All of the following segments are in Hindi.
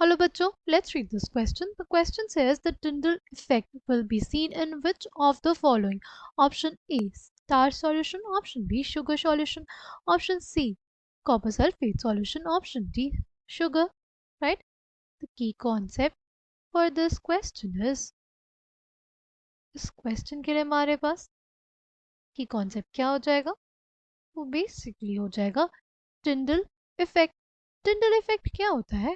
Hello बच्चों, let's read this question. The question says the Tyndall effect will be seen in which of the following? Option A, starch solution. Option B, sugar solution. Option C, copper sulfate solution. Option D, sugar. Right? The key concept for this question is, इस क्वेश्चन के लिए हमारे पास की कॉन्सेप्ट क्या हो जाएगा? वो बेसिकली हो जाएगा टिंडल इफेक्ट. टिंडल इफेक्ट क्या होता है?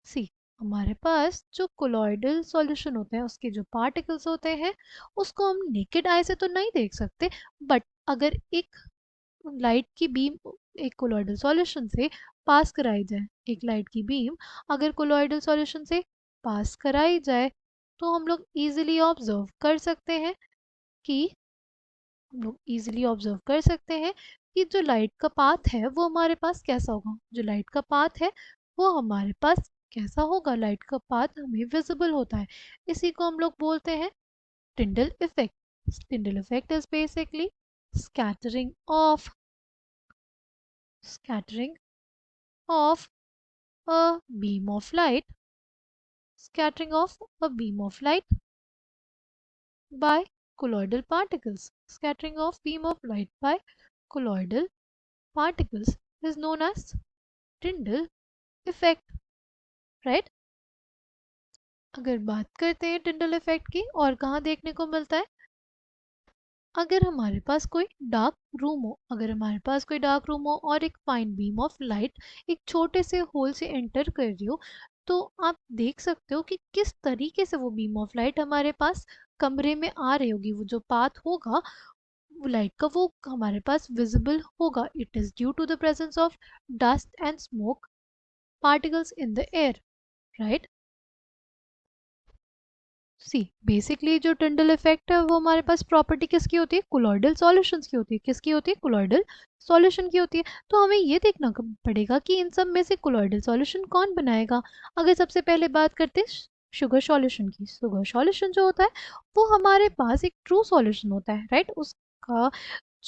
सी, हमारे पास जो कोलॉइडल सॉल्यूशन होते हैं उसके जो पार्टिकल्स होते हैं उसको हम नेकेड आई से तो नहीं देख सकते, बट अगर एक लाइट की बीम एक कोलॉइडल सॉल्यूशन से पास कराई जाए, एक लाइट की बीम अगर कोलॉइडल सॉल्यूशन से पास कराई जाए तो हम लोग इजीली ऑब्जर्व कर सकते हैं कि कि जो लाइट का पाथ है वो हमारे पास कैसा होगा. जो लाइट का पाथ है वो हमारे पास कैसा होगा? लाइट का पाथ हमें विजिबल होता है. इसी को हम लोग बोलते हैं Tyndall effect. Tyndall effect is basically scattering of scattering of a beam of light scattering of a beam of light by colloidal particles. Scattering of beam of light by colloidal particles is known as Tyndall effect. Right? अगर बात करते हैं टिंडल इफेक्ट की और कहाँ देखने को मिलता है, अगर हमारे पास कोई डार्क रूम हो, और एक फाइन बीम ऑफ लाइट एक छोटे से होल से एंटर कर रही हो, तो आप देख सकते हो कि किस तरीके से वो बीम ऑफ लाइट हमारे पास कमरे में आ रही होगी. वो जो पाथ होगा वो लाइट का वो हमारे पास विजिबल होगा. It is due to the presence of dust and smoke particles in the air. Right? See, basically जो टिंडल इफेक्ट है वो हमारे पास प्रॉपर्टी किसकी होती है? कोलॉइडल सॉल्यूशंस की होती है. किसकी होती है? कोलॉइडल सॉल्यूशन की होती है. तो हमें ये देखना पड़ेगा कि इन सब में से कोलॉइडल सॉल्यूशन कौन बनाएगा. अगर सबसे पहले बात करते हैं शुगर सॉल्यूशन की. शुगर सॉल्यूशन जो होता है वो हमारे पास एक ट्रू सॉल्यूशन होता है. राइट? उसका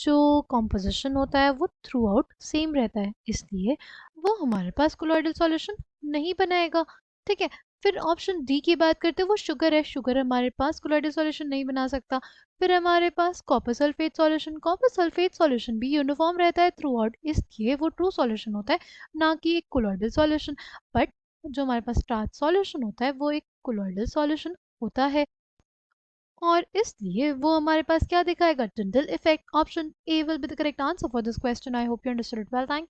जो कॉम्पोजिशन होता है वो थ्रू आउट सेम रहता है, इसलिए वो हमारे पास कोलॉइडल सॉल्यूशन नहीं बनाएगा. ठीक है. फिर ऑप्शन डी की बात करते हैं, वो शुगर है. शुगर हमारे पास कोलॉइडल सॉल्यूशन नहीं बना सकता. फिर हमारे पास copper sulphate solution. Copper sulphate solution भी यूनिफॉर्म रहता है थ्रू आउट, इसलिए वो ट्रू सॉल्यूशन होता है, ना कि एक कोलॉइडल सॉल्यूशन. बट जो हमारे पास स्टार्च सॉल्यूशन होता है वो एक कोलॉइडल सॉल्यूशन होता है, और इसलिए वो हमारे पास क्या दिखाएगा? Tyndall effect. Option A will be the correct answer for this question. I hope you understood it well. Thank